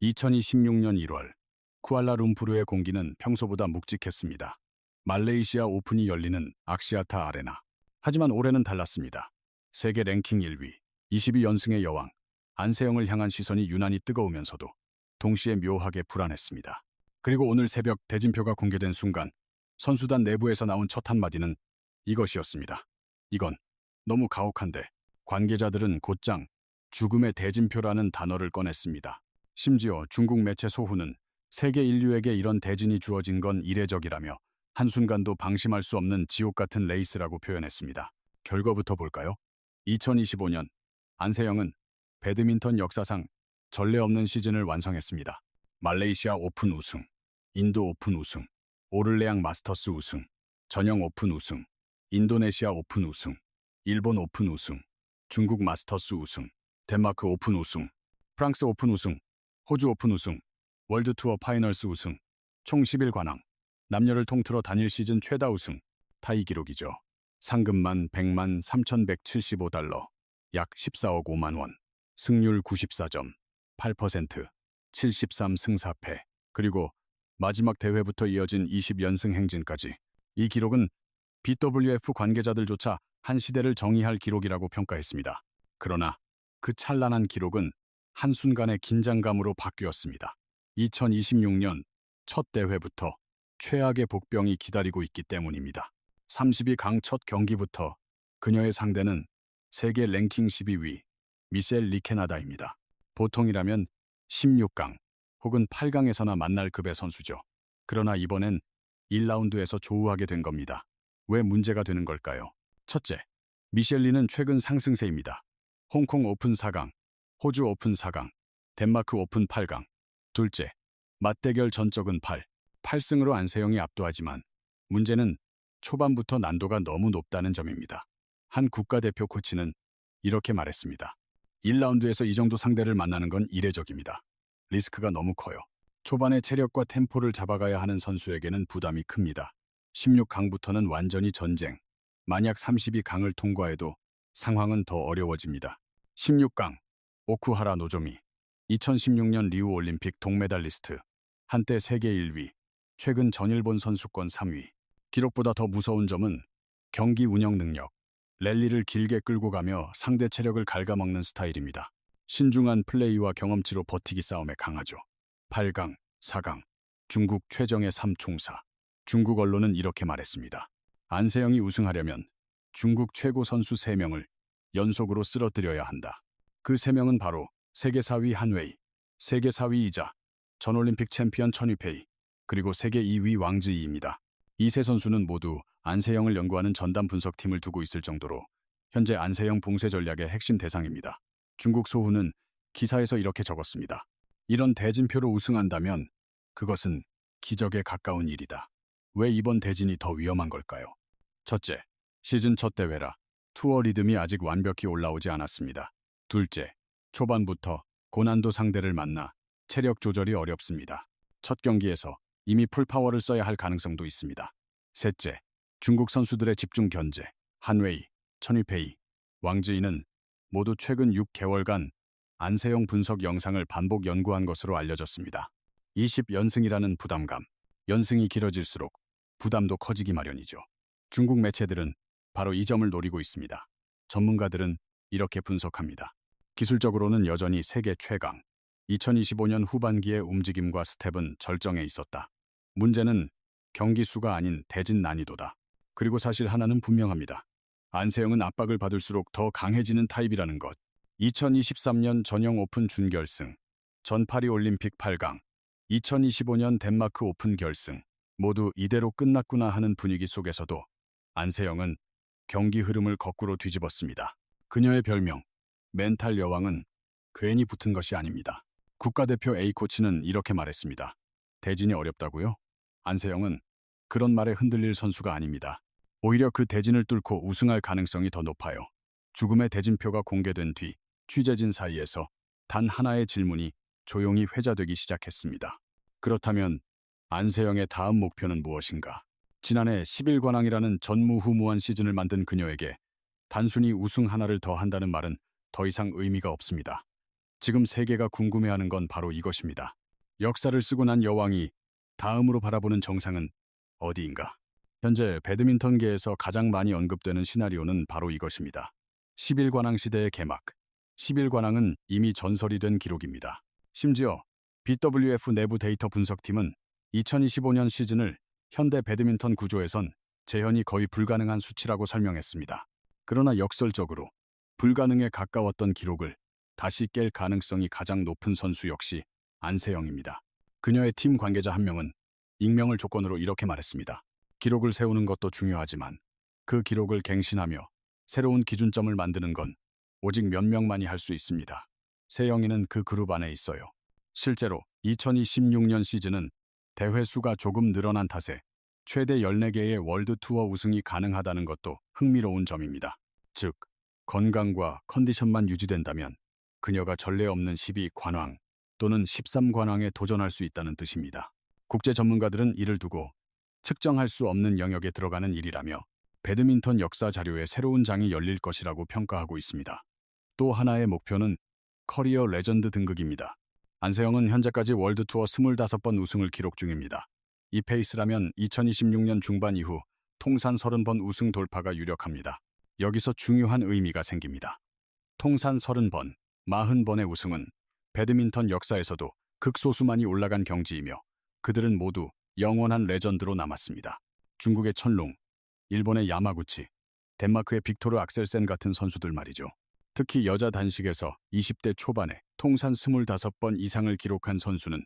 2026년 1월, 쿠알라룸푸르의 공기는 평소보다 묵직했습니다. 말레이시아 오픈이 열리는 악시아타 아레나. 하지만 올해는 달랐습니다. 세계 랭킹 1위, 22연승의 여왕, 안세영을 향한 시선이 유난히 뜨거우면서도 동시에 묘하게 불안했습니다. 그리고 오늘 새벽 대진표가 공개된 순간 선수단 내부에서 나온 첫 한마디는 이것이었습니다. 이건 너무 가혹한데. 관계자들은 곧장 죽음의 대진표라는 단어를 꺼냈습니다. 심지어 중국 매체 소후는 세계 인류에게 이런 대진이 주어진 건 이례적이라며 한순간도 방심할 수 없는 지옥 같은 레이스라고 표현했습니다. 결과부터 볼까요? 2025년 안세영은 배드민턴 역사상 전례 없는 시즌을 완성했습니다. 말레이시아 오픈 우승, 인도 오픈 우승, 오를레앙 마스터스 우승, 전형 오픈 우승, 인도네시아 오픈 우승, 일본 오픈 우승, 중국 마스터스 우승, 덴마크 오픈 우승, 프랑스 오픈 우승, 호주 오픈 우승, 월드투어 파이널스 우승, 총 11관왕, 남녀를 통틀어 단일 시즌 최다 우승, 타이 기록이죠. 상금만 100만 3,175달러, 약 14억 5만 원, 승률 94점, 8%, 73승 4패, 그리고 마지막 대회부터 이어진 20연승 행진까지. 이 기록은 BWF 관계자들조차 한 시대를 정의할 기록이라고 평가했습니다. 그러나 그 찬란한 기록은 한순간의 긴장감으로 바뀌었습니다. 2026년 첫 대회부터 최악의 복병이 기다리고 있기 때문입니다. 32강 첫 경기부터 그녀의 상대는 세계 랭킹 12위 미셸 리케나다입니다. 보통이라면 16강 혹은 8강에서나 만날 급의 선수죠. 그러나 이번엔 1라운드에서 조우하게 된 겁니다. 왜 문제가 되는 걸까요? 첫째, 미셸리는 최근 상승세입니다. 홍콩 오픈 4강, 호주 오픈 4강, 덴마크 오픈 8강. 둘째, 맞대결 전적은 8승으로 안세영이 압도하지만 문제는 초반부터 난도가 너무 높다는 점입니다. 한 국가대표 코치는 이렇게 말했습니다. 1라운드에서 이 정도 상대를 만나는 건 이례적입니다. 리스크가 너무 커요. 초반에 체력과 템포를 잡아가야 하는 선수에게는 부담이 큽니다. 16강부터는 완전히 전쟁. 만약 32강을 통과해도 상황은 더 어려워집니다. 16강, 오쿠하라 노조미. 2016년 리우 올림픽 동메달리스트. 한때 세계 1위, 최근 전일본 선수권 3위. 기록보다 더 무서운 점은 경기 운영 능력. 랠리를 길게 끌고 가며 상대 체력을 갉아먹는 스타일입니다. 신중한 플레이와 경험치로 버티기 싸움에 강하죠. 8강, 4강, 중국 최정예 3총사. 중국 언론은 이렇게 말했습니다. 안세영이 우승하려면 중국 최고 선수 3명을 연속으로 쓰러뜨려야 한다. 그 3명은 바로 세계 4위 한웨이, 세계 4위이자 전올림픽 챔피언 천위페이, 그리고 세계 2위 왕즈이입니다. 이 세 선수는 모두 안세영을 연구하는 전담 분석팀을 두고 있을 정도로 현재 안세영 봉쇄 전략의 핵심 대상입니다. 중국 소후는 기사에서 이렇게 적었습니다. 이런 대진표로 우승한다면 그것은 기적에 가까운 일이다. 왜 이번 대진이 더 위험한 걸까요? 첫째, 시즌 첫 대회라 투어 리듬이 아직 완벽히 올라오지 않았습니다. 둘째, 초반부터 고난도 상대를 만나 체력 조절이 어렵습니다. 첫 경기에서 이미 풀파워를 써야 할 가능성도 있습니다. 셋째, 중국 선수들의 집중 견제, 한웨이, 천위페이, 왕즈이는 모두 최근 6개월간 안세영 분석 영상을 반복 연구한 것으로 알려졌습니다. 20연승이라는 부담감, 연승이 길어질수록 부담도 커지기 마련이죠. 중국 매체들은 바로 이 점을 노리고 있습니다. 전문가들은 이렇게 분석합니다. 기술적으로는 여전히 세계 최강. 2025년 후반기의 움직임과 스텝은 절정에 있었다. 문제는 경기 수가 아닌 대진 난이도다. 그리고 사실 하나는 분명합니다. 안세영은 압박을 받을수록 더 강해지는 타입이라는 것. 2023년 전형 오픈 준결승, 전 파리 올림픽 8강, 2025년 덴마크 오픈 결승. 모두 이대로 끝났구나 하는 분위기 속에서도 안세영은 경기 흐름을 거꾸로 뒤집었습니다. 그녀의 별명, 멘탈 여왕은 괜히 붙은 것이 아닙니다. 국가대표 A코치는 이렇게 말했습니다. 대진이 어렵다고요? 안세영은 그런 말에 흔들릴 선수가 아닙니다. 오히려 그 대진을 뚫고 우승할 가능성이 더 높아요. 죽음의 대진표가 공개된 뒤 취재진 사이에서 단 하나의 질문이 조용히 회자되기 시작했습니다. 그렇다면 안세영의 다음 목표는 무엇인가? 지난해 11관왕이라는 전무후무한 시즌을 만든 그녀에게 단순히 우승 하나를 더 한다는 말은 더 이상 의미가 없습니다. 지금 세계가 궁금해하는 건 바로 이것입니다. 역사를 쓰고 난 여왕이 다음으로 바라보는 정상은 어디인가? 현재 배드민턴계에서 가장 많이 언급되는 시나리오는 바로 이것입니다. 11관왕 시대의 개막. 11관왕은 이미 전설이 된 기록입니다. 심지어 BWF 내부 데이터 분석팀은 2025년 시즌을 현대 배드민턴 구조에선 재현이 거의 불가능한 수치라고 설명했습니다. 그러나 역설적으로 불가능에 가까웠던 기록을 다시 깰 가능성이 가장 높은 선수 역시 안세영입니다. 그녀의 팀 관계자 한 명은 익명을 조건으로 이렇게 말했습니다. 기록을 세우는 것도 중요하지만 그 기록을 갱신하며 새로운 기준점을 만드는 건 오직 몇 명만이 할 수 있습니다. 세영이는 그 그룹 안에 있어요. 실제로 2026년 시즌은 대회 수가 조금 늘어난 탓에 최대 14개의 월드 투어 우승이 가능하다는 것도 흥미로운 점입니다. 즉, 건강과 컨디션만 유지된다면 그녀가 전례 없는 12관왕 또는 13관왕에 도전할 수 있다는 뜻입니다. 국제 전문가들은 이를 두고 측정할 수 없는 영역에 들어가는 일이라며 배드민턴 역사 자료에 새로운 장이 열릴 것이라고 평가하고 있습니다. 또 하나의 목표는 커리어 레전드 등극입니다. 안세영은 현재까지 월드투어 25번 우승을 기록 중입니다. 이 페이스라면 2026년 중반 이후 통산 30번 우승 돌파가 유력합니다. 여기서 중요한 의미가 생깁니다. 통산 30번, 40번의 우승은 배드민턴 역사에서도 극소수만이 올라간 경지이며 그들은 모두 영원한 레전드로 남았습니다. 중국의 천롱, 일본의 야마구치, 덴마크의 빅토르 악셀센 같은 선수들 말이죠. 특히 여자 단식에서 20대 초반에 통산 25번 이상을 기록한 선수는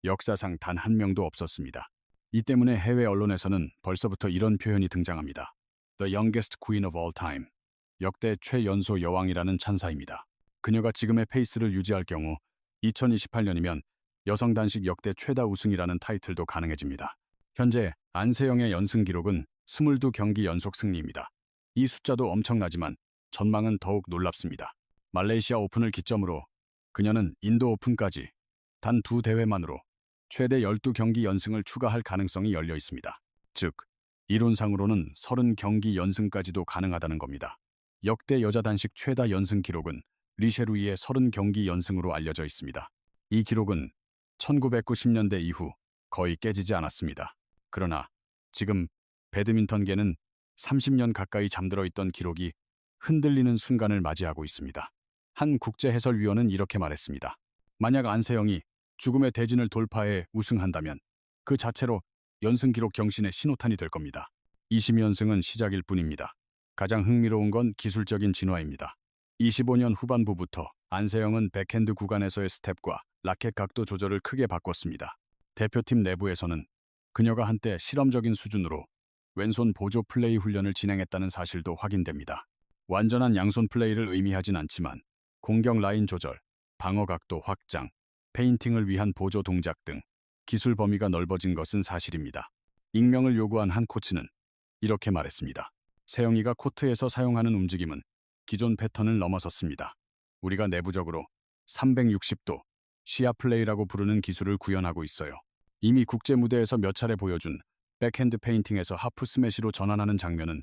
역사상 단 한 명도 없었습니다. 이 때문에 해외 언론에서는 벌써부터 이런 표현이 등장합니다. The youngest queen of all time. 역대 최연소 여왕이라는 찬사입니다. 그녀가 지금의 페이스를 유지할 경우 2028년이면 여성 단식 역대 최다 우승이라는 타이틀도 가능해집니다. 현재 안세영의 연승 기록은 22경기 연속 승리입니다. 이 숫자도 엄청나지만 전망은 더욱 놀랍습니다. 말레이시아 오픈을 기점으로 그녀는 인도 오픈까지 단 2대회만으로 최대 12경기 연승을 추가할 가능성이 열려 있습니다. 즉, 이론상으로는 30경기 연승까지도 가능하다는 겁니다. 역대 여자 단식 최다 연승 기록은 리셰루이의 30경기 연승으로 알려져 있습니다. 이 기록은 1990년대 이후 거의 깨지지 않았습니다. 그러나 지금 배드민턴계는 30년 가까이 잠들어 있던 기록이 흔들리는 순간을 맞이하고 있습니다. 한 국제 해설위원은 이렇게 말했습니다. 만약 안세영이 죽음의 대진을 돌파해 우승한다면 그 자체로 연승 기록 경신의 신호탄이 될 겁니다. 20연승은 시작일 뿐입니다. 가장 흥미로운 건 기술적인 진화입니다. 25년 후반부부터 안세영은 백핸드 구간에서의 스텝과 라켓 각도 조절을 크게 바꿨습니다. 대표팀 내부에서는 그녀가 한때 실험적인 수준으로 왼손 보조 플레이 훈련을 진행했다는 사실도 확인됩니다. 완전한 양손 플레이를 의미하진 않지만 공격 라인 조절, 방어 각도 확장, 페인팅을 위한 보조 동작 등 기술 범위가 넓어진 것은 사실입니다. 익명을 요구한 한 코치는 이렇게 말했습니다. 세영이가 코트에서 사용하는 움직임은 기존 패턴을 넘어섰습니다. 우리가 내부적으로 360도 시야 플레이라고 부르는 기술을 구현하고 있어요. 이미 국제 무대에서 몇 차례 보여준 백핸드 페인팅에서 하프 스매시로 전환하는 장면은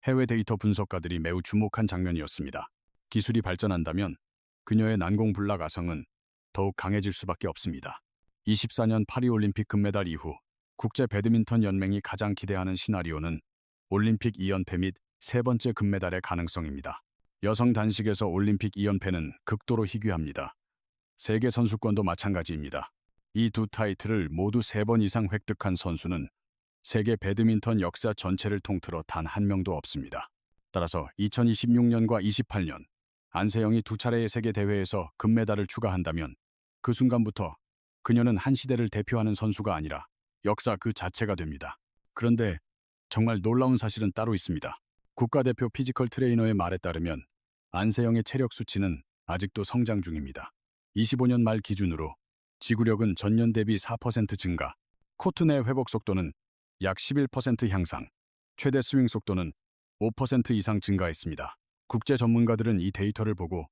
해외 데이터 분석가들이 매우 주목한 장면이었습니다. 기술이 발전한다면 그녀의 난공불락 아성은 더욱 강해질 수밖에 없습니다. 24년 파리올림픽 금메달 이후 국제 배드민턴 연맹이 가장 기대하는 시나리오는 올림픽 2연패 및 세 번째 금메달의 가능성입니다. 여성 단식에서 올림픽 2연패는 극도로 희귀합니다. 세계 선수권도 마찬가지입니다. 이 두 타이틀을 모두 3번 이상 획득한 선수는 세계 배드민턴 역사 전체를 통틀어 단 한 명도 없습니다. 따라서 2026년과 28년 안세영이 2차례의 세계 대회에서 금메달을 추가한다면 그 순간부터 그녀는 한 시대를 대표하는 선수가 아니라 역사 그 자체가 됩니다. 그런데 정말 놀라운 사실은 따로 있습니다. 국가대표 피지컬 트레이너의 말에 따르면 안세영의 체력 수치는 아직도 성장 중입니다. 25년 말 기준으로 지구력은 전년 대비 4% 증가, 코트 내 회복 속도는 약 11% 향상, 최대 스윙 속도는 5% 이상 증가했습니다. 국제 전문가들은 이 데이터를 보고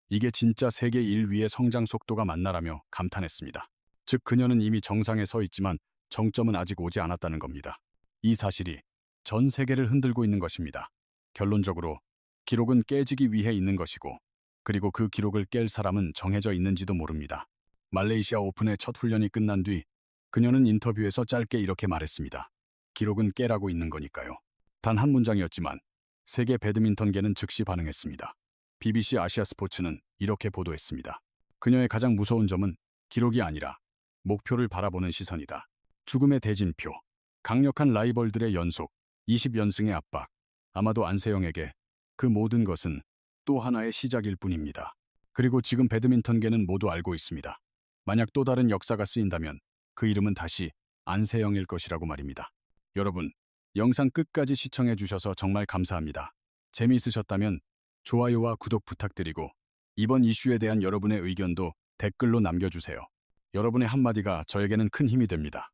이게 진짜 세계 1위의 성장 속도가 맞나라며 감탄했습니다. 즉 그녀는 이미 정상에 서 있지만 정점은 아직 오지 않았다는 겁니다. 이 사실이 전 세계를 흔들고 있는 것입니다. 결론적으로 기록은 깨지기 위해 있는 것이고 그리고 그 기록을 깰 사람은 정해져 있는지도 모릅니다. 말레이시아 오픈의 첫 훈련이 끝난 뒤 그녀는 인터뷰에서 짧게 이렇게 말했습니다. 기록은 깨라고 있는 거니까요. 단 한 문장이었지만 세계 배드민턴계는 즉시 반응했습니다. BBC 아시아 스포츠는 이렇게 보도했습니다. 그녀의 가장 무서운 점은 기록이 아니라 목표를 바라보는 시선이다. 죽음의 대진표, 강력한 라이벌들의 연속, 20연승의 압박. 아마도 안세영에게 그 모든 것은 또 하나의 시작일 뿐입니다. 그리고 지금 배드민턴계는 모두 알고 있습니다. 만약 또 다른 역사가 쓰인다면 그 이름은 다시 안세영일 것이라고 말입니다. 여러분, 영상 끝까지 시청해 주셔서 정말 감사합니다. 재미있으셨다면 좋아요와 구독 부탁드리고 이번 이슈에 대한 여러분의 의견도 댓글로 남겨주세요. 여러분의 한마디가 저에게는 큰 힘이 됩니다.